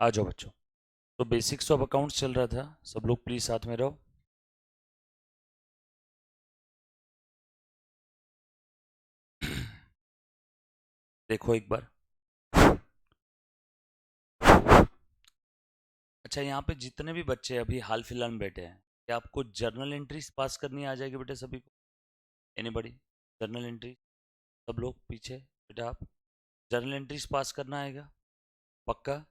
आ जाओ बच्चों। तो बेसिक्स ऑफ अकाउंट्स चल रहा था, सब लोग प्लीज साथ में रहो। देखो एक बार। अच्छा, यहाँ पे जितने भी बच्चे अभी हाल फिलहाल में बैठे हैं, क्या आपको जर्नल एंट्रीज पास करनी आ जाएगी बेटे सभी को? एनीबडी? जर्नल एंट्री, सब लोग पीछे। बेटा आप जर्नल एंट्रीज पास करना आएगा पक्का?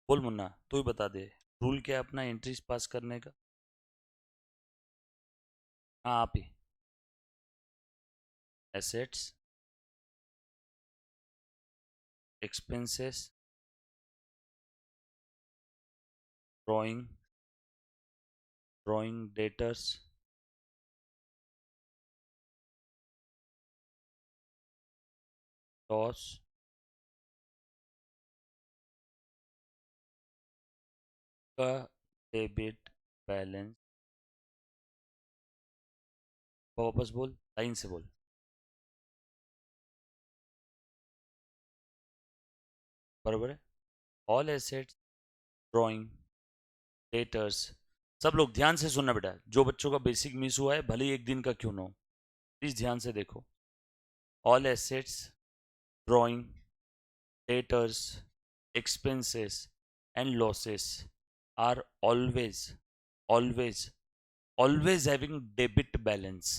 बोल मुन्ना, तू ही बता दे रूल क्या है अपना एंट्रीज पास करने का। हाँ आप ही। Assets, expenses, drawing, drawing debtors, loss, का डेबिट बैलेंस। वापस बोल, लाइन से बोल। बराबर है। All assets, drawing, debtors. सब लोग ध्यान से सुनना बेटा, जो बच्चों का बेसिक मिस हुआ है भले ही एक दिन का क्यों ना हो, प्लीज ध्यान से देखो। All assets, drawing, debtors, expenses and losses are always always having debit balance,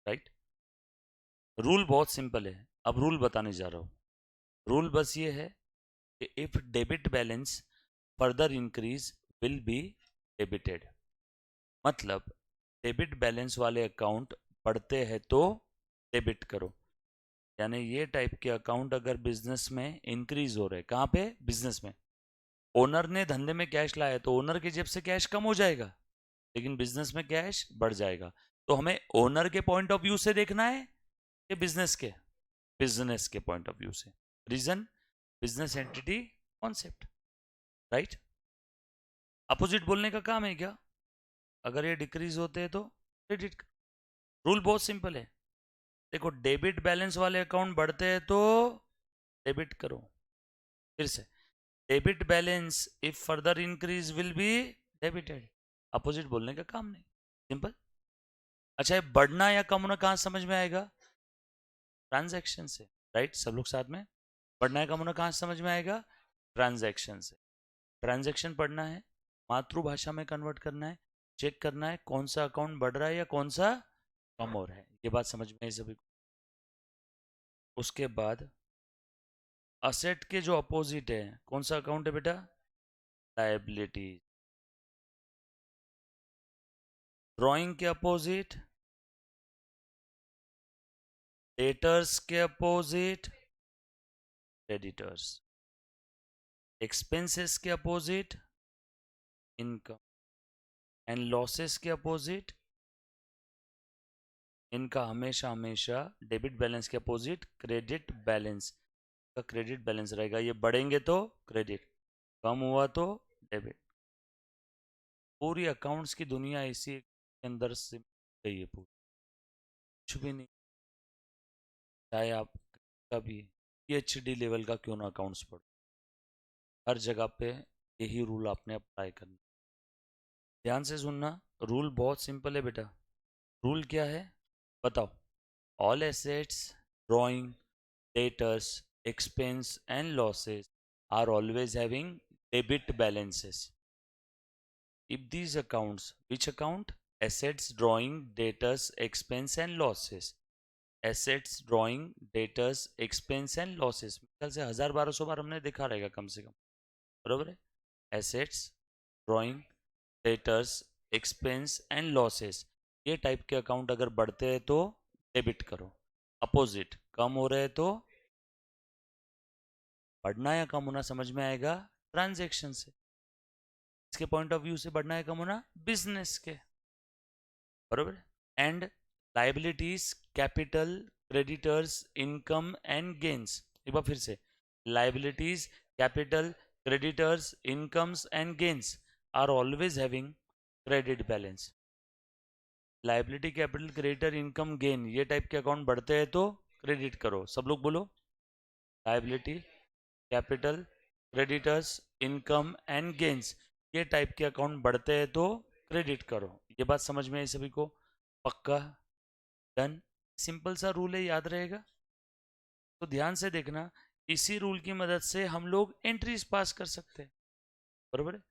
right? Rule बहुत सिंपल है, अब रूल बताने जा रहा हूँ। रूल बस ये है कि if debit balance further increase will be debited. मतलब डेबिट बैलेंस वाले अकाउंट बढ़ते हैं तो डेबिट करो। यानी ये टाइप के अकाउंट अगर बिजनेस में इंक्रीज हो रहे, कहाँ पे? बिजनेस में। ओनर ने धंधे में कैश लाया तो ओनर की जेब से कैश कम हो जाएगा, लेकिन बिजनेस में कैश बढ़ जाएगा। तो हमें ओनर के पॉइंट ऑफ व्यू से देखना है कि बिजनेस के? बिजनेस के पॉइंट ऑफ व्यू से। Reason, business entity concept, right? Opposite बोलने का काम है क्या? अगर ये डिक्रीज होते हैं तो क्रेडिट। रूल बहुत सिंपल है। देखो, डेबिट बैलेंस वाले अकाउंट बढ़ते हैं तो डेबिट करो। फिर से, debit balance if further increase will be debited. Opposite बोलने का काम नहीं, सिंपल। अच्छा, ये बढ़ना या कम होना कहाँ समझ में आएगा? ट्रांजैक्शन से, राइट? सब लोग साथ में। बढ़ना या कम होना कहाँ समझ में आएगा? ट्रांजैक्शन से। ट्रांजैक्शन पढ़ना है, मातृभाषा में कन्वर्ट करना है, चेक करना है कौन सा अकाउंट बढ़ रहा है या कौन सा कम हो रहा है। ये बात समझ में आई सभी को? उसके बाद असेट के जो अपोजिट है, कौन सा अकाउंट है बेटा? लायबिलिटी। ड्राइंग के अपोजिट, डेटर्स के अपोजिट क्रेडिटर्स, एक्सपेंसेस के अपोजिट इनकम, एंड लॉसेस के अपोजिट। इनका हमेशा हमेशा डेबिट बैलेंस के अपोजिट क्रेडिट बैलेंस का क्रेडिट बैलेंस रहेगा। ये बढ़ेंगे तो क्रेडिट, कम हुआ तो डेबिट। पूरी अकाउंट्स की दुनिया इसी के अंदर से गई है पूरी, कुछ भी नहीं। चाहे आप कभी PhD लेवल का क्यों ना अकाउंट्स पढ़ो, हर जगह पे यही रूल आपने अप्लाई करना। ध्यान से सुनना, रूल बहुत सिंपल है बेटा। रूल क्या है बताओ? All assets, drawing, debtors, expense and losses are always having debit balances. If these accounts, which account? Assets, drawing, debtors, expense and losses. Assets, drawing, debtors, expense and losses, ख्याल से 1000-1200 बार हमने देखा रहेगा कम से कम, बरोबर है? Assets, drawing, debtors, expense and losses, ये type के अकाउंट अगर बढ़ते हैं तो डेबिट करो। अपोजिट कम हो रहे हैं तो बढ़ना या कम होना समझ में आएगा ट्रांजैक्शन से। इसके पॉइंट ऑफ व्यू से बढ़ना या कम होना बिजनेस के, बरोबर? And liabilities, capital, creditors, income and gains. एक बार फिर से, liabilities, capital, creditors, incomes and gains are always having credit balance. Liability, capital, creditor, income, gain, ये टाइप के अकाउंट बढ़ते हैं तो क्रेडिट करो। सब लोग बोलो, liability, capital, creditors, income and gains, ये टाइप के अकाउंट बढ़ते हैं तो क्रेडिट करो। ये बात समझ में आई सभी को? पक्का? डन? सिंपल सा रूल है, याद रहेगा। तो ध्यान से देखना, इसी रूल की मदद से हम लोग एंट्रीज पास कर सकते हैं, बरोबर है।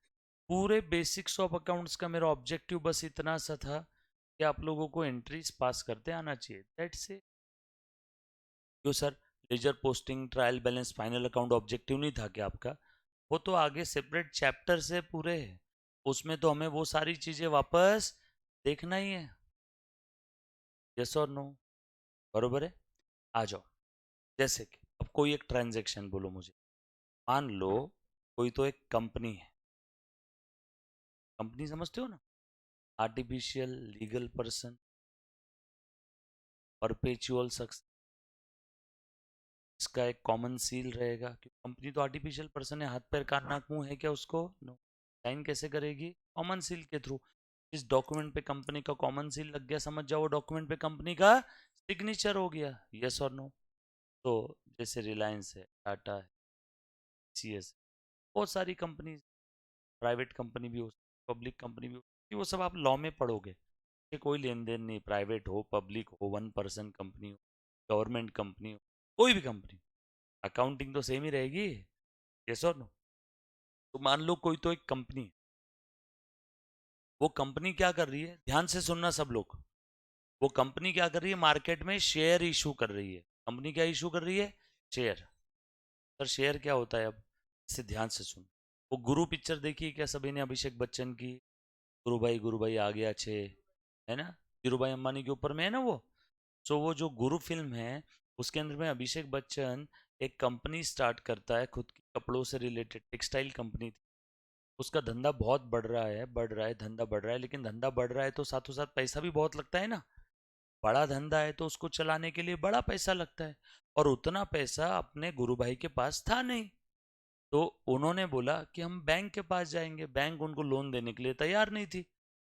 पूरे बेसिक्स ऑफ अकाउंट्स का मेरा ऑब्जेक्टिव बस इतना सा था कि आप लोगों को एंट्रीज पास करते आना चाहिए, दैट्स इट। क्यों sir, ledger posting, trial balance, final account objective नहीं था क्या आपका? वो तो आगे सेपरेट चैप्टर से पूरे है, उसमें तो हमें वो सारी चीजें वापस देखना ही है। यस और नो? बरोबर है। आ जाओ, जैसे कि अब कोई एक ट्रांजैक्शन बोलो मुझे, मान लो कोई तो एक कंपनी है, कंपनी समझते हो ना, artificial legal person, perpetual success, इसका एक कॉमन सील रहेगा, क्योंकि कंपनी तो आर्टिफिशियल पर्सन है, हाथ पैर कान नाक मुंह है क्या उसको? नो। साइन कैसे करेगी? कॉमन सील के थ्रू। इस डॉक्यूमेंट पे कंपनी का कॉमन सील लग गया, समझ जाओ डॉक्यूमेंट पे कंपनी का सिग्नेचर हो गया। यस और नो? तो जैसे रिलायंस है, टाटा है, सीएस, बहुत सारी कंपनी, प्राइवेट कंपनी भी हो, पब्लिक कंपनी भी हो, वो सब आप लॉ में पढ़ोगे कि कोई लेन देन नहीं, प्राइवेट हो, पब्लिक हो, 1% कंपनी हो, गवर्नमेंट कंपनी हो, कोई भी कंपनी, अकाउंटिंग तो सेम ही रहेगी। यस और नो? तो मान लो कोई तो एक कंपनी, वो कंपनी क्या कर रही है, ध्यान से सुनना सब लोग, वो कंपनी क्या कर रही है, मार्केट में शेयर इशू कर रही है। कंपनी क्या इशू कर रही है? शेयर। सर शेयर क्या होता है? अब इसे ध्यान से सुन। वो गुरु पिक्चर देखी है क्या सभी ने, अभिषेक बच्चन की? गुरु भाई आ गया छे, है ना, धीरू भाई अंबानी के ऊपर में है ना वो। सो वो जो गुरु फिल्म है, उसके अंदर में अभिषेक बच्चन एक कंपनी स्टार्ट करता है, खुद की कपड़ों से रिलेटेड टेक्सटाइल कंपनी थी। उसका धंधा बहुत बढ़ रहा है, बढ़ रहा है, धंधा बढ़ रहा है, लेकिन धंधा बढ़ रहा है तो साथों साथ पैसा भी बहुत लगता है ना। बड़ा धंधा है तो उसको चलाने के लिए बड़ा पैसा लगता है, और उतना पैसा अपने गुरु भाई के पास था नहीं। तो उन्होंने बोला कि हम बैंक के पास जाएंगे, बैंक उनको लोन देने के लिए तैयार नहीं थी।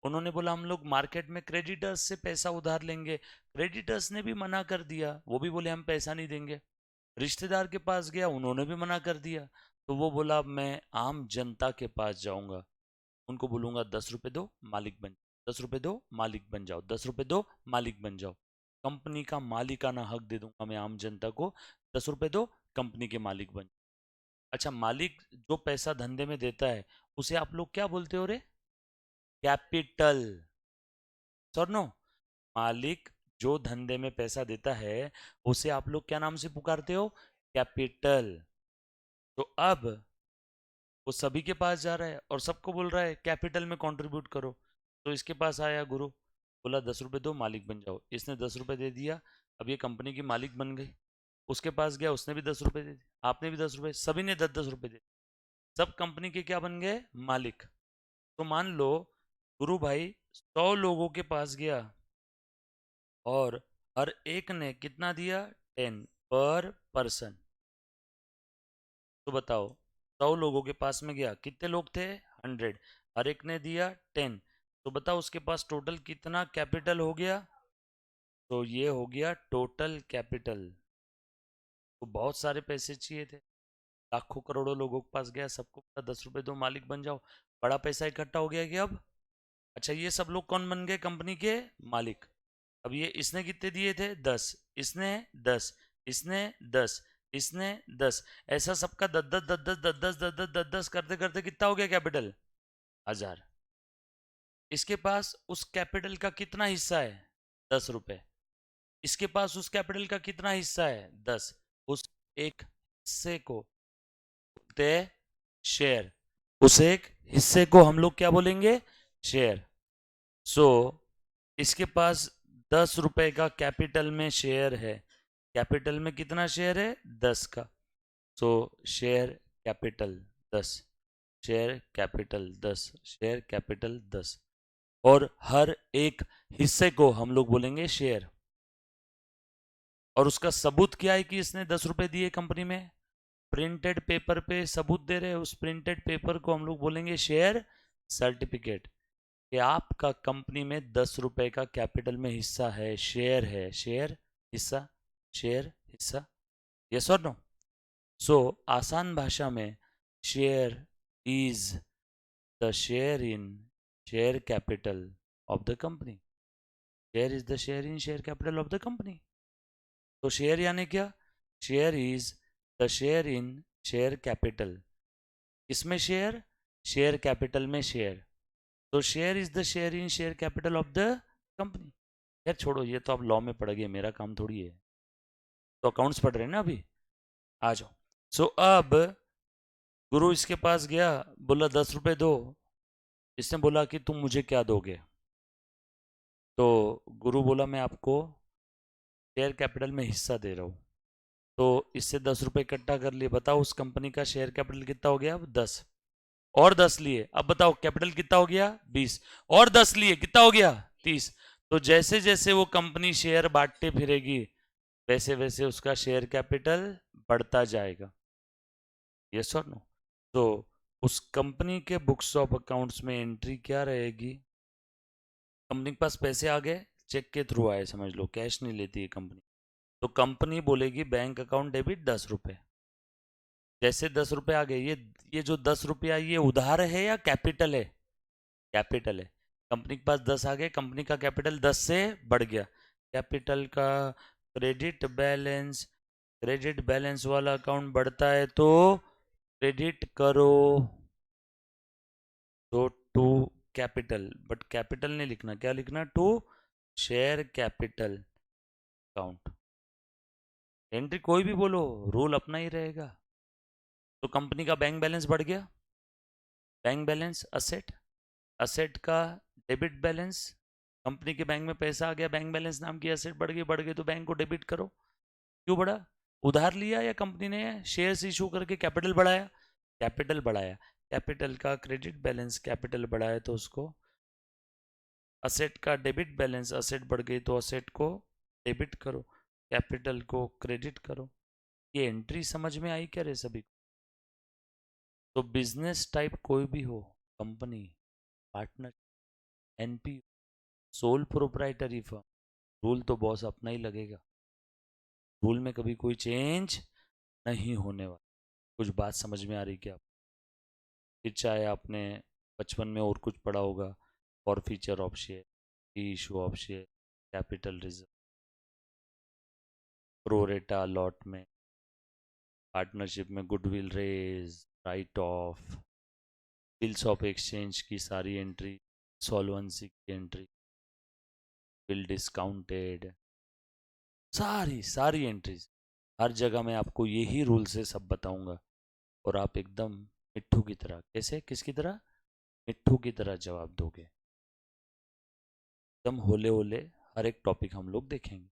उन्होंने बोला हम लोग मार्केट में क्रेडिटर्स से पैसा उधार लेंगे, क्रेडिटर्स ने भी मना कर दिया, वो भी बोले हम पैसा नहीं देंगे। रिश्तेदार के पास गया, उन्होंने भी मना कर दिया। तो वो बोला अब मैं आम जनता के पास जाऊंगा, उनको बोलूंगा 10 रुपए दो मालिक बन, 10 रुपए दो मालिक बन जाओ, 10 रुपए दो मालिक बन जाओ, कंपनी का मालिकाना हक दे दूंगा मैं आम जनता को, 10 रुपए दो, कंपनी के मालिक बन। अच्छा, मालिक जो पैसा धंधे में देता है उसे आप लोग क्या बोलते हो रे? कैपिटल। सर नो? मालिक जो धंधे में पैसा देता है उसे आप लोग क्या नाम से पुकारते हो? कैपिटल। तो अब वो सभी के पास जा रहा है और सबको बोल रहा है कैपिटल में कंट्रीब्यूट करो। तो इसके पास आया गुरु, बोला 10 रुपए दो मालिक बन जाओ, इसने 10 रुपए दे दिया, अब ये कंपनी की मालिक बन गई। उसके पास गया, उसने भी 10 रुपए दे दिए, आपने भी 10 रुपए, सभी ने 10 10 रुपए दे, सब कंपनी के क्या बन गए? मालिक। तो मान लो गुरु भाई 100 लोगों के पास गया और हर एक ने कितना दिया? 10 पर पर्सन। तो बताओ, 100 लोगों के पास में गया, कितने लोग थे? 100, हर एक ने दिया 10। तो बताओ उसके पास टोटल कितना कैपिटल हो गया? तो ये हो गया टोटल कैपिटल। तो बहुत सारे पैसे चाहिए थे, लाखों करोड़ों लोगों के पास गया, सबको बोला 10 रुपए दो मालिक बन जाओ, बड़ा पैसा इकट्ठा हो गया कि अब। अच्छा, ये सब लोग कौन बन गए? कंपनी के मालिक। अब ये इसने कितने दिए थे? 10, इसने 10, इसने 10, इसने 10, ऐसा सबका 10 10 10 10 10 10 10 करते करते कितना हो गया कैपिटल? 1000। इसके पास उस कैपिटल का कितना हिस्सा है? 10 रुपए। इसके पास उस कैपिटल का कितना हिस्सा है? 10। उस एक हिस्से को बोलते हैं शेयर, उस एक हिस्से को हम लोग क्या बोलेंगे? शेयर। सो इसके पास 10 रुपए का कैपिटल में शेयर है, कैपिटल में कितना शेयर है? 10 का। सो share capital 10, share capital 10, share capital 10, और हर एक हिस्से को हम लोग बोलेंगे शेयर। और उसका सबूत क्या है कि इसने 10 रुपए दिए कंपनी में? प्रिंटेड पेपर पे सबूत दे रहे हैं, उस प्रिंटेड पेपर को हम लोग बोलेंगे शेयर सर्टिफिकेट, कि आपका कंपनी में 10 रुपए का कैपिटल में हिस्सा है, शेयर है, शेयर हिस्सा, शेयर हिस्सा। यस और नो? सो आसान भाषा में share is the share in share capital of the company. Share is the share in share capital of the company. तो शेयर यानी क्या? Share is the share in share capital. किसमें share? Share capital में share. तो share is the share in share capital of the company. यार छोड़ो, ये तो आप लॉ में पढ़ गए, मेरा काम थोड़ी है। तो अकाउंट्स पढ़ रहे हैं ना अभी, आ जाओ। सो अब गुरु इसके पास गया, बोला 10 रुपए दो। इसने बोला कि तुम मुझे क्या दोगे? तो गुरु बोला मैं आपको शेयर कैपिटल में हिस्सा दे रहा हूँ। तो इससे 10 रुपए इकट्ठा कर लिए। बताओ उस कंपनी का शेयर कैपिटल कितना हो गया? अब 10। और 10 लिए, अब बताओ कैपिटल कितना हो गया? 20। और 10 लिए, कितना हो गया? 30। तो जैसे जैसे वो कंपनी शेयर बांटते फिरेगी, वैसे वैसे उसका शेयर कैपिटल बढ़ता जाएगा। यस और नो? तो उस कंपनी के बुक्स ऑफ अकाउंट्स में एंट्री क्या रहेगी? कंपनी के पास पैसे आ गए, चेक के थ्रू आए, समझ लो, कैश नहीं लेती है कंपनी। तो कंपनी बोलेगी बैंक अकाउंट डेबिट 10 रुपए। जैसे 10 रुपए आ गए, ये जो 10 रुपया, ये उधार है या कैपिटल है? कैपिटल है। कंपनी के पास 10 आ गए, कंपनी का कैपिटल 10 से बढ़ गया। कैपिटल का क्रेडिट बैलेंस वाला अकाउंट बढ़ता है तो क्रेडिट करो। तो टू कैपिटल, बट कैपिटल नहीं लिखना, क्या लिखना? To share capital account. Entry कोई भी बोलो, रूल अपना ही रहेगा। तो कंपनी का बैंक बैलेंस बढ़ गया, बैंक बैलेंस असेट, असेट का डेबिट बैलेंस। कंपनी के बैंक में पैसा आ गया, बैंक बैलेंस नाम की असेट बढ़ गई तो बैंक को डेबिट करो। क्यों बढ़ा? उधार लिया या कंपनी ने शेयर्स इशू करके कैपिटल बढ़ाया? कैपिटल बढ़ाया। कैपिटल का क्रेडिट बैलेंस कैपिटल बढ़ाया तो उसको असेट का डेबिट बैलेंस, असेट बढ़ गई तो असेट को डेबिट करो, कैपिटल को क्रेडिट करो। ये एंट्री समझ में आई क्या रे सभी को? तो बिजनेस टाइप कोई भी हो, company, partner, NP, sole proprietary firm, rule तो बॉस अपना ही लगेगा। रूल में कभी कोई चेंज नहीं होने वाला। कुछ बात समझ में आ रही क्या? फिर चाहे आपने बचपन में और कुछ पढ़ा होगा, four feature of share, issue of share, capital reserve, pro rata allotment, partnership में goodwill raise, write off, bills of exchange की सारी एंट्री, सॉल्वेंसी की एंट्री, बिल डिस्काउंटेड, सारी सारी एंट्रीज, हर जगह मैं आपको यही रूल से सब बताऊंगा। और आप एकदम मिट्ठू की तरह, कैसे, किसकी तरह? मिट्ठू की तरह जवाब दोगे। एकदम होले होले हर एक टॉपिक हम लोग देखेंगे।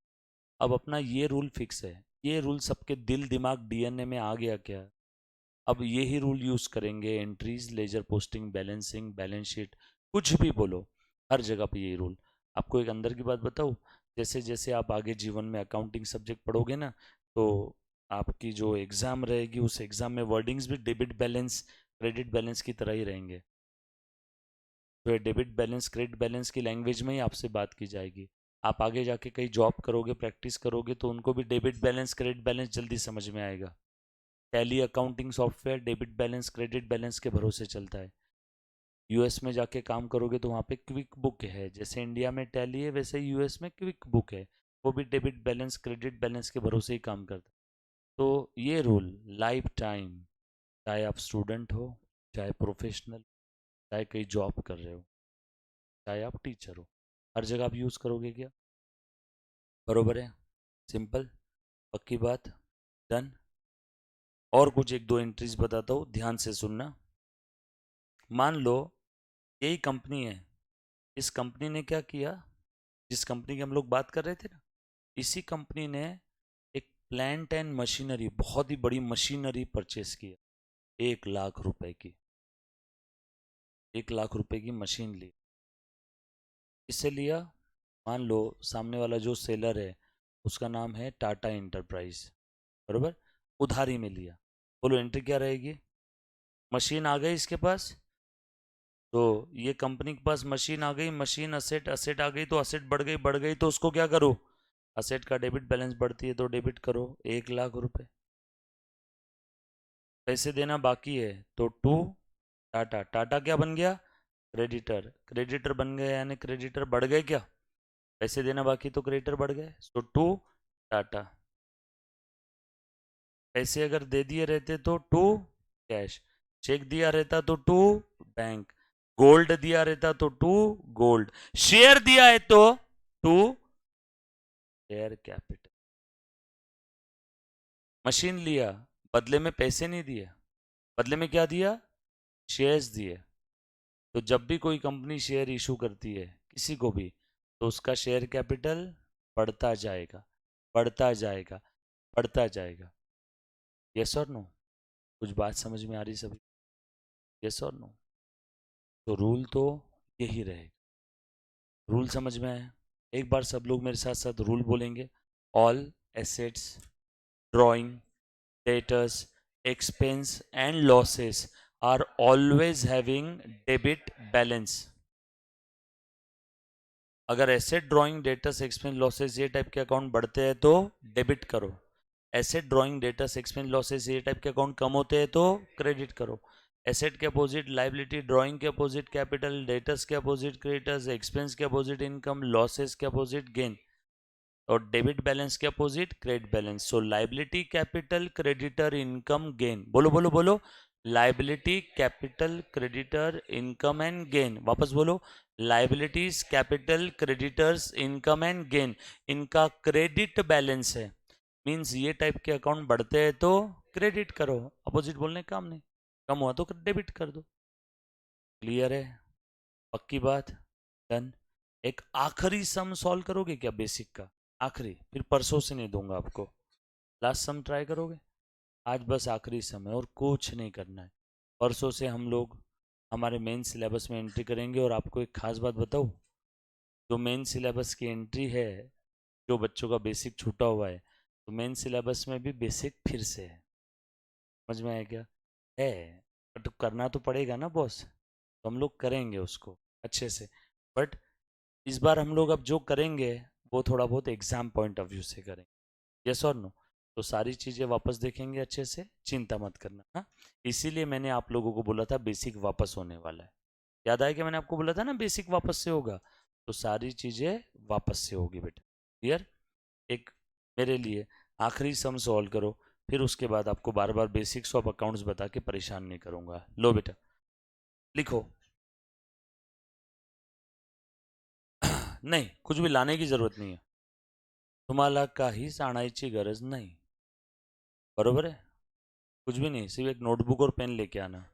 अब अपना ये रूल फिक्स है, ये रूल सबके दिल दिमाग डीएनए में आ गया क्या? अब यही रूल यूज करेंगे, entries, ledger posting, balancing, balance sheet, कुछ भी बोलो, हर जगह पे यही रूल। आपको एक अंदर की बात बताऊँ, जैसे जैसे आप आगे जीवन में अकाउंटिंग सब्जेक्ट पढ़ोगे ना, तो आपकी जो एग्जाम रहेगी, उस एग्जाम में वर्डिंग्स भी डेबिट बैलेंस क्रेडिट बैलेंस की तरह ही रहेंगे। तो डेबिट बैलेंस क्रेडिट बैलेंस की लैंग्वेज में ही आपसे बात की जाएगी। आप आगे जाके कहीं जॉब करोगे, प्रैक्टिस करोगे, तो उनको भी डेबिट बैलेंस क्रेडिट बैलेंस जल्दी समझ में आएगा। Tally accounting software debit balance credit balance के भरोसे चलता है। यूएस में जाके काम करोगे तो वहाँ पे क्विक बुक है, जैसे इंडिया में टैली है वैसे यूएस में क्विक बुक है, वो भी डेबिट बैलेंस क्रेडिट बैलेंस के भरोसे ही काम करता है। तो ये रूल लाइफ टाइम, चाहे आप स्टूडेंट हो, चाहे प्रोफेशनल, चाहे कहीं जॉब कर रहे हो, चाहे आप टीचर हो, हर जगह आप यूज़ करोगे क्या? बरोबर है? सिंपल, पक्की बात, डन। और कुछ एक दो एंट्रीज बताता हूँ, ध्यान से सुनना। मान लो यही कंपनी है, इस कंपनी ने क्या किया, जिस कंपनी की हम लोग बात कर रहे थे ना, इसी कंपनी ने एक प्लांट एंड मशीनरी, बहुत ही बड़ी मशीनरी परचेस किया, 1 लाख रुपए की, 1 लाख रुपए की मशीन ली। इससे लिया, मान लो सामने वाला जो सेलर है उसका नाम है टाटा इंटरप्राइज, बरोबर, उधारी में लिया। बोलो एंट्री क्या रहेगी? मशीन आ गई इसके पास, तो ये कंपनी के पास मशीन आ गई, मशीन असेट, असेट आ गई तो असेट बढ़ गई तो उसको क्या करो? असेट का डेबिट बैलेंस बढ़ती है तो डेबिट करो 1 लाख रुपए। पैसे देना बाकी है तो टू टाटा। टाटा क्या बन गया? क्रेडिटर। क्रेडिटर बन गया यानी क्रेडिटर बढ़ गए क्या? पैसे देना बाकी तो क्रेडिटर बढ़ गए, सो टू टाटा। पैसे अगर दे दिए रहते तो टू कैश। चेक दिया रहता तो टू बैंक। गोल्ड दिया रहता तो टू गोल्ड। शेयर दिया है तो टू शेयर कैपिटल। मशीन लिया, बदले में पैसे नहीं दिए, बदले में क्या दिया? शेयर्स दिए। तो जब भी कोई कंपनी शेयर इशू करती है किसी को भी, तो उसका शेयर कैपिटल बढ़ता जाएगा, बढ़ता जाएगा, बढ़ता जाएगा। यस और नो? कुछ बात समझ में आ रही सभी? यस और नो? तो रूल तो यही रहेगा। रूल समझ में आया? एक बार सब लोग मेरे साथ साथ रूल बोलेंगे। All assets, drawing, debtors, expense and losses are always having debit balance। अगर asset, drawing, debtors, expense, losses ये टाइप के अकाउंट बढ़ते हैं तो डेबिट करो। Asset, drawing, debtors, expense, losses ये टाइप के अकाउंट कम होते हैं तो क्रेडिट करो। एसेट के अपोजिट लाइबिलिटी, ड्राइंग के अपोजिट कैपिटल, डेटर्स के अपोजिट क्रेडिटर्स, एक्सपेंस के अपोजिट इनकम, लॉसेस के अपोजिट गेन, और डेबिट बैलेंस के अपोजिट क्रेडिट बैलेंस। सो liability, capital, creditor, income, gain. बोलो बोलो बोलो। Liability, capital, creditor, income and gain. वापस बोलो। Liabilities, capital, creditors, income and gain. इनका क्रेडिट बैलेंस है। मींस ये टाइप के अकाउंट बढ़ते हैं तो क्रेडिट करो, अपोजिट बोलने का काम नहीं। कम हुआ तो डेबिट कर दो। क्लियर है? पक्की बात? डन। एक आखिरी सम सॉल्व करोगे क्या बेसिक का? आखिरी, फिर परसों से नहीं दूंगा आपको। लास्ट सम ट्राई करोगे? आज बस आखिरी सम है और कुछ नहीं करना है। परसों से हम लोग हमारे मेन सिलेबस में एंट्री करेंगे। और आपको एक खास बात बताऊँ, जो मेन सिलेबस की एंट्री है, जो बच्चों का बेसिक छूटा हुआ है, तो मेन सिलेबस में भी बेसिक फिर से है। समझ में आया क्या? है, बट करना तो पड़ेगा ना बॉस, तो हम लोग करेंगे उसको अच्छे से। बट इस बार हम लोग अब जो करेंगे वो थोड़ा बहुत एग्जाम पॉइंट ऑफ व्यू से करेंगे। यस और नो? तो सारी चीज़ें वापस देखेंगे अच्छे से, चिंता मत करना। हाँ, इसीलिए मैंने आप लोगों को बोला था बेसिक वापस होने वाला है। याद आया कि मैंने आपको बोला था ना बेसिक वापस से होगा? तो सारी चीज़ें वापस से होगी बेटा। क्लियर? एक मेरे लिए आखिरी सम सॉल्व करो, फिर उसके बाद आपको बार बार बेसिक्स ऑफ अकाउंट्स बता के परेशान नहीं करूंगा। लो बेटा, लिखो। नहीं, कुछ भी लाने की जरूरत नहीं है। तुम्हाला काहीच आणायची गरज नाही। बरोबर है? कुछ भी नहीं, सिर्फ एक नोटबुक और पेन लेके आना।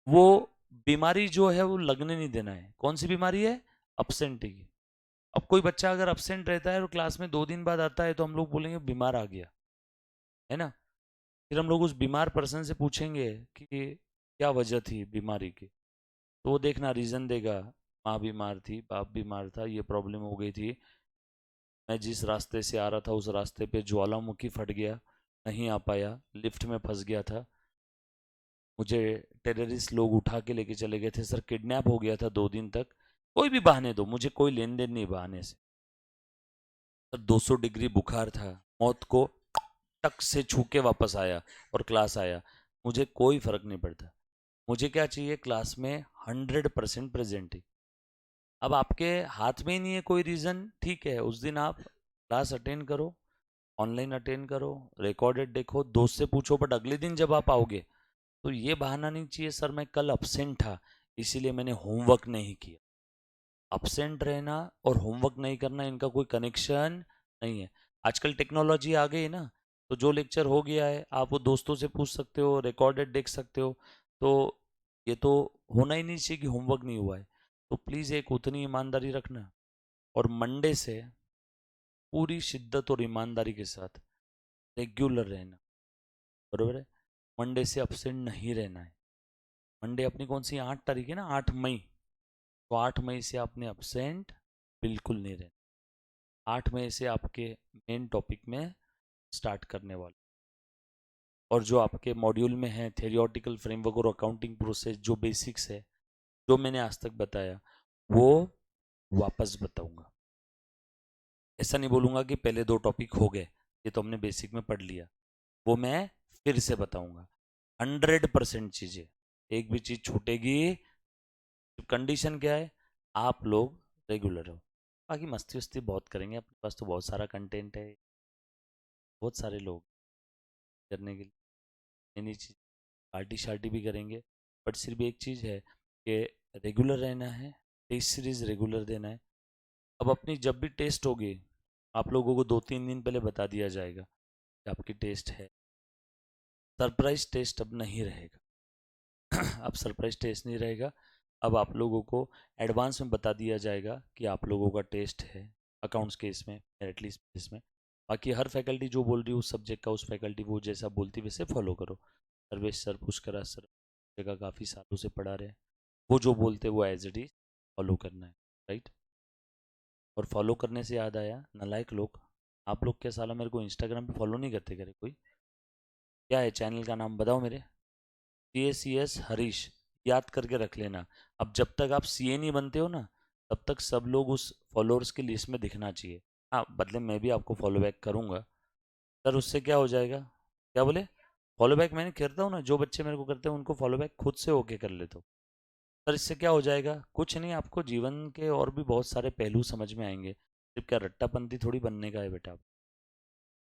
वो बीमारी जो है वो लगने नहीं देना है। कौन सी बीमारी है? अपसेंटी की। अब कोई बच्चा अगर अपसेंट रहता है और क्लास में 2 दिन बाद आता है तो हम लोग बोलेंगे बीमार आ गया, है ना। फिर हम लोग उस बीमार पर्सन से पूछेंगे कि क्या वजह थी बीमारी की, तो वो देखना रीज़न देगा। माँ बीमार थी, बाप बीमार था, ये प्रॉब्लम हो गई थी, मैं जिस रास्ते से आ रहा था उस रास्ते पे ज्वालामुखी फट गया, नहीं आ पाया, लिफ्ट में फंस गया था, मुझे टेररिस्ट लोग उठा के लेके चले गए थे, सर किडनैप हो गया था 2 दिन तक। कोई भी बहाने दो, मुझे कोई लेन देन नहीं बहाने से। सर 200 डिग्री बुखार था, मौत को टक से छू के वापस आया और क्लास आया, मुझे कोई फर्क नहीं पड़ता। मुझे क्या चाहिए? क्लास में 100% प्रेजेंट ही। अब आपके हाथ में ही नहीं है कोई रीज़न, ठीक है, उस दिन आप क्लास अटेंड करो, ऑनलाइन अटेंड करो, रिकॉर्डेड देखो, दोस्त से पूछो, बट अगले दिन जब आप आओगे तो ये बहाना नहीं चाहिए सर मैं कल अपसेंट था इसीलिए मैंने होमवर्क नहीं किया। अपसेंट रहना और होमवर्क नहीं करना, इनका कोई कनेक्शन नहीं है। आजकल टेक्नोलॉजी आ गई है ना, तो जो लेक्चर हो गया है आप वो दोस्तों से पूछ सकते हो, रिकॉर्डेड देख सकते हो। तो ये तो होना ही नहीं चाहिए कि होमवर्क नहीं हुआ है। तो प्लीज़ एक उतनी ईमानदारी रखना, और मंडे से पूरी शिद्दत और ईमानदारी के साथ रेगुलर रहना, बरोबर है। मंडे से अपसेंट नहीं रहना है। मंडे अपनी कौन सी 8 तारीख है ना, 8 मई, तो 8 मई से आपने अपसेंट बिल्कुल नहीं रहना। 8 मई से आपके मेन टॉपिक में स्टार्ट करने वाले, और जो आपके मॉड्यूल में है थेरियोटिकल फ्रेमवर्क और अकाउंटिंग प्रोसेस, जो बेसिक्स है, जो मैंने आज तक बताया, वो वापस बताऊंगा। ऐसा नहीं बोलूंगा कि पहले 2 टॉपिक हो गए, ये तो हमने बेसिक में पढ़ लिया, वो मैं फिर से बताऊंगा। 100% चीज़ें, एक भी चीज़ छूटेगी। कंडीशन क्या है? आप लोग रेगुलर हो। बाकी मस्ती वस्ती बहुत करेंगे, अपने पास तो बहुत सारा कंटेंट है, बहुत सारे लोग करने के लिए, नई नई चीज़, पार्टी शार्टी भी करेंगे। बट सिर्फ एक चीज़ है कि रेगुलर रहना है, टेस्ट सीरीज रेगुलर देना है। अब अपनी जब भी टेस्ट होगी आप लोगों को 2-3 दिन पहले बता दिया जाएगा कि आपकी टेस्ट है। सरप्राइज टेस्ट अब नहीं रहेगा। अब सरप्राइज टेस्ट नहीं रहेगा। अब आप लोगों को एडवांस में बता दिया जाएगा कि आप लोगों का टेस्ट है अकाउंट्स के इसमें, एटलीस्ट इसमें। बाकी हर फैकल्टी जो बोल रही है उस सब्जेक्ट का, उस फैकल्टी वो जैसा बोलती वैसे फॉलो करो। सर्वेश सर, पुष्करा सर जगह काफ़ी सालों से पढ़ा रहे हैं, वो जो बोलते वो एज इट इज फॉलो करना है, राइट। और फॉलो करने से याद आया, नालायक लोग, आप लोग क्या साला मेरे को इंस्टाग्राम पे फॉलो नहीं करते करे कोई? क्या है चैनल का नाम बताओ मेरे? CACS हरीश, याद करके रख लेना। अब जब तक आप CA नहीं बनते हो ना, तब तक सब लोग उस फॉलोअर्स की लिस्ट में दिखना चाहिए। हाँ, बदले मैं भी आपको फॉलो बैक करूँगा। सर उससे क्या हो जाएगा? क्या बोले? फॉलो बैक मैंने करता हूँ ना, जो बच्चे मेरे को करते हैं उनको फॉलो बैक खुद से होके कर लेता हूँ। सर इससे क्या हो जाएगा? कुछ नहीं, आपको जीवन के और भी बहुत सारे पहलू समझ में आएंगे। सिर्फ क्या रट्टापंथी थोड़ी बनने का है बेटा।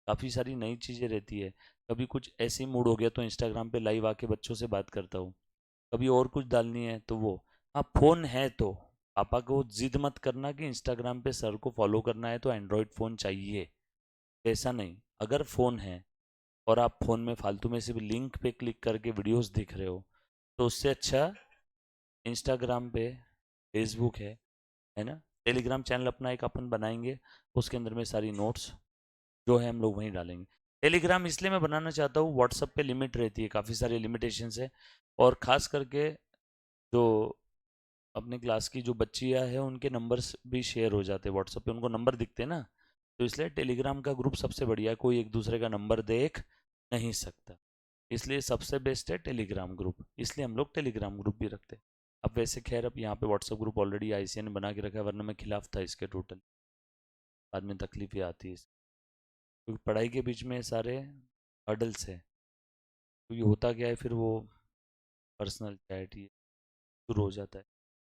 काफ़ी सारी नई चीज़ें रहती है। कभी कुछ ऐसे मूड हो गया तो इंस्टाग्राम पे लाइव आके बच्चों से बात करता हूँ, कभी और कुछ डालनी है तो वो। हाँ, फ़ोन है तो पापा को जिद मत करना कि इंस्टाग्राम पे सर को फॉलो करना है तो एंड्रॉयड फ़ोन चाहिए, ऐसा नहीं। अगर फ़ोन है और आप फ़ोन में फालतू में सिर्फ लिंक पे क्लिक करके वीडियोस देख रहे हो, तो उससे अच्छा इंस्टाग्राम पे, फेसबुक है ना, टेलीग्राम चैनल अपना एक अपन बनाएंगे, उसके अंदर में सारी नोट्स जो है हम लोग वहीं डालेंगे। टेलीग्राम इसलिए मैं बनाना चाहता हूँ, व्हाट्सअप पे लिमिट रहती है, काफ़ी सारी लिमिटेशंस है, और ख़ास करके जो अपने क्लास की जो बच्चियाँ हैं उनके नंबर्स भी शेयर हो जाते हैं व्हाट्सअप पे, उनको नंबर दिखते हैं ना, तो इसलिए टेलीग्राम का ग्रुप सबसे बढ़िया है, कोई एक दूसरे का नंबर देख नहीं सकता, इसलिए सबसे बेस्ट है टेलीग्राम ग्रुप, इसलिए हम लोग टेलीग्राम ग्रुप भी रखते हैं। अब वैसे खैर अब यहाँ पे व्हाट्सअप ग्रुप ऑलरेडी ICA ने बना के रखा है, वरना मैं खिलाफ था इसके टोटल, बाद में तकलीफ ये आती है क्योंकि पढ़ाई के बीच में सारे हर्डल्स है, क्योंकि होता क्या है फिर वो पर्सनल चैट ये शुरू हो जाता है।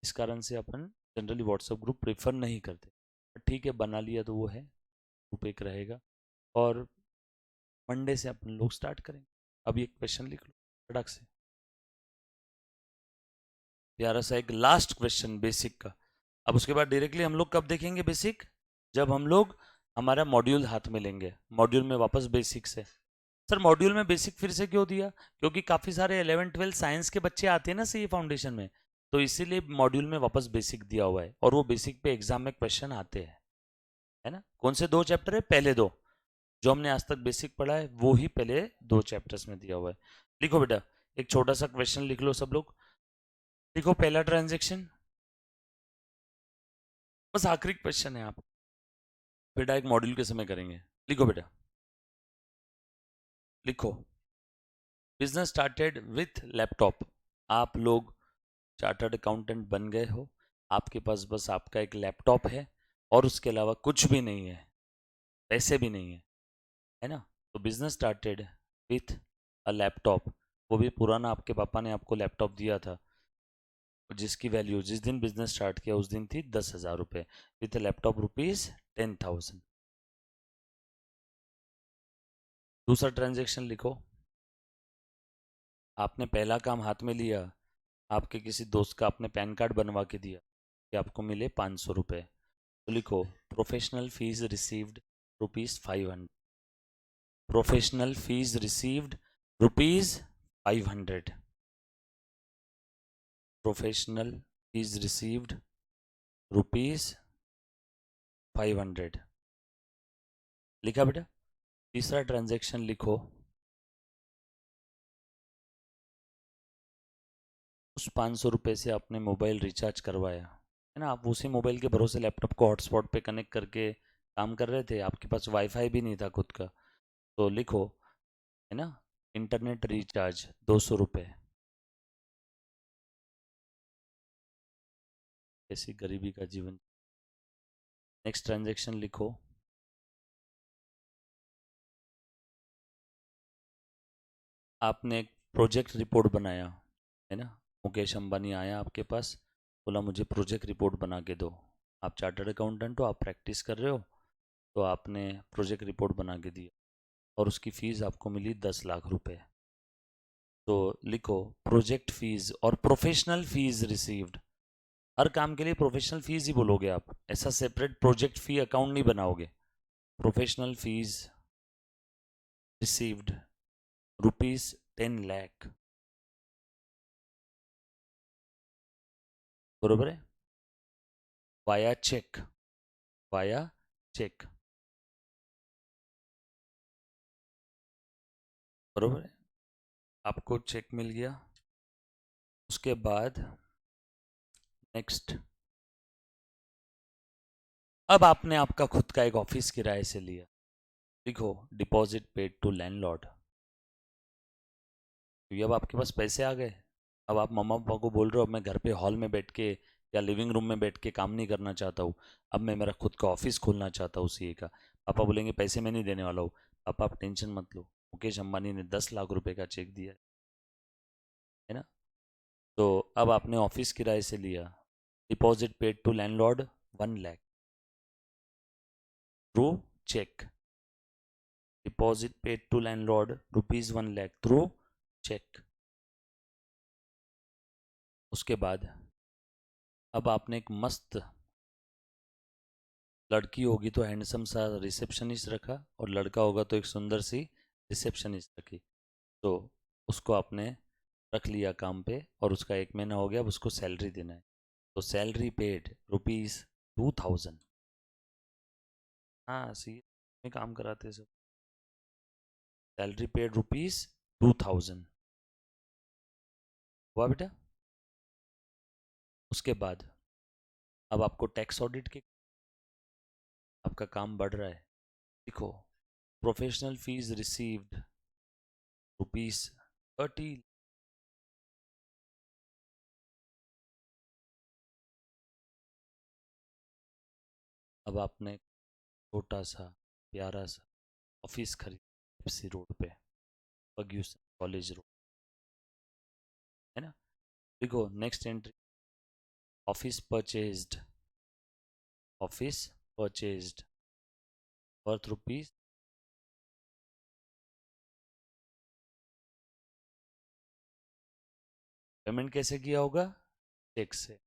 इस कारण से अपन जनरली व्हाट्सअप ग्रुप प्रेफर नहीं करते, पर ठीक है बना लिया तो वो है, ग्रुप एक रहेगा। और मंडे से अपन लोग स्टार्ट करेंगे। अब ये क्वेश्चन लिख लो फटाक से, प्यारा सा एक लास्ट क्वेश्चन बेसिक का। अब उसके बाद डायरेक्टली हम लोग कब देखेंगे बेसिक? जब हम लोग हमारा मॉड्यूल हाथ में लेंगे, मॉड्यूल में वापस बेसिक्स है, सर मॉड्यूल में बेसिक फिर से क्यों दिया? क्योंकि काफ़ी सारे 11-12 साइंस के बच्चे आते हैं ना सी फाउंडेशन में, तो इसीलिए मॉड्यूल में वापस बेसिक दिया हुआ है, और वो बेसिक पे एग्जाम में क्वेश्चन आते हैं, है ना। कौन से 2 चैप्टर है? पहले 2 जो हमने आज तक बेसिक पढ़ा है, वो ही पहले 2 चैप्टर्स में दिया हुआ है। लिखो बेटा, एक छोटा सा क्वेश्चन लिख लो सब लोग। लिखो पहला ट्रांजेक्शन, बस आखिरी क्वेश्चन है, आप बेटा एक मॉड्यूल के समय करेंगे। लिखो बेटा, लिखो, बिजनेस स्टार्टेड विथ लैपटॉप। आप लोग चार्टर्ड अकाउंटेंट बन गए हो, आपके पास बस आपका एक लैपटॉप है और उसके अलावा कुछ भी नहीं है, पैसे भी नहीं है ना। तो business started with a laptop, वो भी पुराना, आपके पापा ने आपको लैपटॉप दिया था, जिसकी वैल्यू जिस दिन बिजनेस स्टार्ट किया उस दिन थी 10,000 रुपये, विथ लैपटॉप रुपीज 10,000। दूसरा ट्रांजेक्शन लिखो, आपने पहला काम हाथ में लिया, आपके किसी दोस्त का आपने पैन कार्ड बनवा के दिया कि आपको मिले 500 रुपये। तो लिखो, professional fees received rupees 500। Professional fees received rupees 500। Professional fees received rupees 500। लिखा बेटा। तीसरा ट्रांजैक्शन लिखो, उस 500 रुपये से आपने मोबाइल रिचार्ज करवाया, है ना। आप उसी मोबाइल के भरोसे लैपटॉप को हॉटस्पॉट पे कनेक्ट करके काम कर रहे थे, आपके पास वाईफाई भी नहीं था खुद का। तो लिखो, है ना, इंटरनेट रिचार्ज 200 रुपये। ऐसी गरीबी का जीवन। नेक्स्ट ट्रांजेक्शन लिखो, आपने एक प्रोजेक्ट रिपोर्ट बनाया, है ना। मुकेश अंबानी आया आपके पास, बोला मुझे प्रोजेक्ट रिपोर्ट बना के दो। आप चार्टर्ड अकाउंटेंट हो, आप प्रैक्टिस कर रहे हो, तो आपने प्रोजेक्ट रिपोर्ट बना के दिया और उसकी फ़ीस आपको मिली 10 लाख रुपए। तो लिखो, प्रोजेक्ट फीस और प्रोफेशनल फीस रिसीव्ड। हर काम के लिए प्रोफेशनल फीस ही बोलोगे आप, ऐसा सेपरेट प्रोजेक्ट फी अकाउंट नहीं बनाओगे। Professional fees received rupees 10 lakh. बरोबर है, वाया चेक, वाया चेक, बरोबर है। आपको चेक मिल गया। उसके बाद नेक्स्ट, अब आपने आपका खुद का एक ऑफिस किराए से लिया। लिखो, डिपॉजिट पेड टू लैंडलॉर्ड। क्योंकि अब आपके पास पैसे आ गए, अब आप मम्मा पापा को बोल रहे हो अब मैं घर पे हॉल में बैठ के या लिविंग रूम में बैठ के काम नहीं करना चाहता हूँ, अब मैं मेरा खुद का ऑफिस खोलना चाहता हूँ सीए का। पापा बोलेंगे पैसे मैं नहीं देने वाला हूँ। पापा आप टेंशन मत लो, मुकेश अंबानी ने 10 लाख रुपए का चेक दिया है ना। तो अब आपने ऑफिस किराए से लिया, deposit paid to landlord 1 lakh through cheque. Deposit paid to landlord rupees 1 lakh through cheque. उसके बाद अब आपने एक मस्त लड़की होगी तो हैंडसम सा रिसेप्शनिस्ट रखा, और लड़का होगा तो एक सुंदर सी रिसेप्शनिस्ट रखी। तो उसको आपने रख लिया काम पे, और उसका 1 महीना हो गया, अब उसको सैलरी देना है। तो सैलरी पेड रुपीज 2,000। हाँ सी में काम कराते सब। सैलरी पेड रुपीज 2,000 हुआ बेटा। उसके बाद अब आपको टैक्स ऑडिट के, आपका काम बढ़ रहा है। देखो, प्रोफेशनल फीस रिसीव्ड रुपीज 30। अब आपने छोटा सा प्यारा सा ऑफिस खरीद एफसी रोड पे, फर्ग्यूसन कॉलेज रोड, है ना। देखो next entry, office purchased, office purchased worth rupees. Payment कैसे किया होगा? चेक से।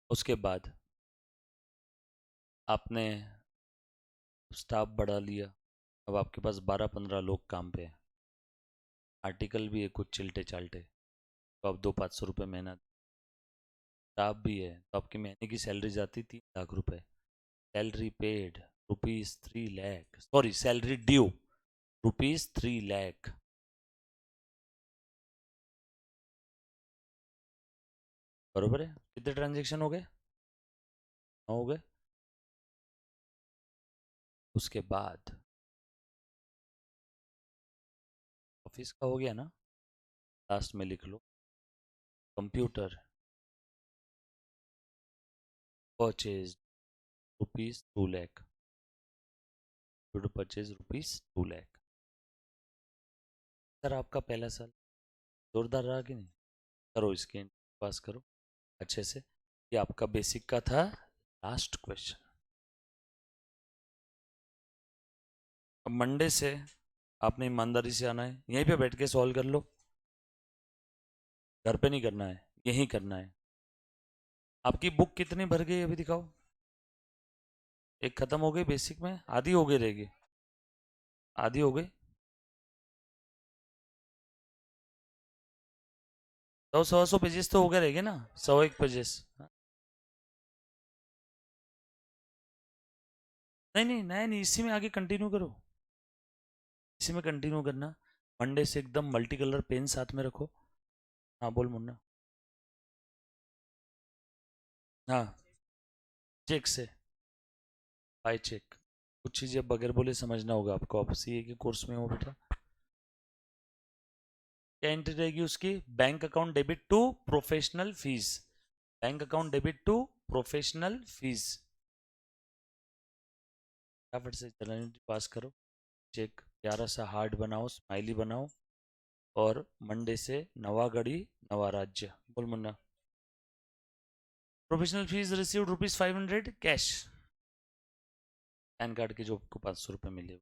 उसके बाद आपने स्टाफ बढ़ा लिया, अब आपके पास 12-15 लोग काम पे हैं, आर्टिकल भी है कुछ चिल्टे चाल्टे, तो अब 200-500 रुपये महीना, स्टाफ भी है, तो आपकी महीने की सैलरी जाती 3 लाख रुपए। Salary paid ₹3 lakh, sorry salary due ₹3 lakh. बरोबर है? कितने ट्रांजेक्शन हो गए? 9 हो गए। उसके बाद ऑफिस का हो गया ना, लास्ट में लिख लो computer purchase ₹2 lakh, computer purchase ₹2 lakh. Sir आपका पहला साल जोरदार रहा कि नहीं? करो इसके पास करो अच्छे से। ये आपका बेसिक का था लास्ट क्वेश्चन। अब मंडे से आपने ईमानदारी से आना है, यहीं पे बैठ के सॉल्व कर लो, घर पे नहीं करना है, यहीं करना है। आपकी बुक कितनी भर गई अभी दिखाओ। एक खत्म हो गई बेसिक में, आधी हो गई रहेगी, आधी हो गई। 100-125 तो हो गए रहेंगे ना, 101 पेजेस। नहीं नहीं नहीं नहीं, इसी में आगे कंटिन्यू करो, इसी में कंटिन्यू करना। मंडे से एकदम मल्टी कलर पेन साथ में रखो। हाँ बोल मुन्ना। हाँ चेक से, बाय चेक। कुछ चीज़ें बगैर बोले समझना होगा आपको, आप सीए के कोर्स में हो बेटा। क्या एंट्री रहेगी उसकी? Bank account debit to professional fees, bank account debit to professional fees. फटाफट से जर्नलिटी पास करो। चेक प्यारा सा हार्ट बनाओ, स्माइली बनाओ, और मंडे से नवा गढ़ी नवा राज्य। बोल Munna. Professional fees received ₹500 cash, pan card के जो आपको ₹500 मिले।